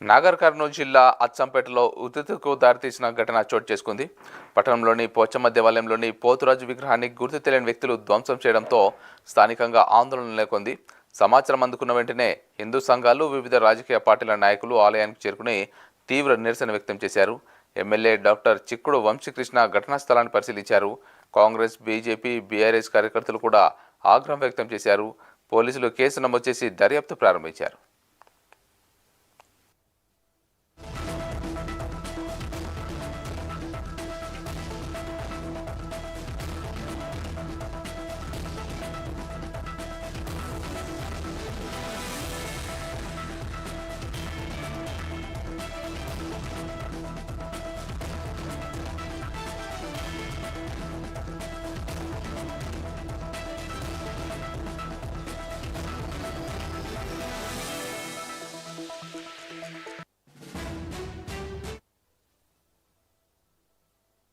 నాగర్ కర్నూలు జిల్లా అచ్చంపేటలో ఉద్రిక్తతకు దారితీసిన ఘటన చోటు చేసుకుంది. పట్టణంలోని పోచమ్మ దేవాలయంలోని పోతురాజు విగ్రహాన్ని గుర్తు తెలియని వ్యక్తులు ధ్వంసం చేయడంతో స్థానికంగా ఆందోళన నెలకొంది. సమాచారం అందుకున్న వెంటనే హిందూ సంఘాలు, వివిధ రాజకీయ పార్టీల నాయకులు ఆలయానికి చేరుకుని తీవ్ర నిరసన వ్యక్తం చేశారు. ఎమ్మెల్యే డాక్టర్ చిక్కుడు వంశీకృష్ణ ఘటనా స్థలాన్ని పరిశీలించారు. కాంగ్రెస్, బీజేపీ, బీఆర్ఎస్ కార్యకర్తలు కూడా ఆగ్రహం వ్యక్తం చేశారు. పోలీసులు కేసు నమోదు చేసి దర్యాప్తు ప్రారంభించారు.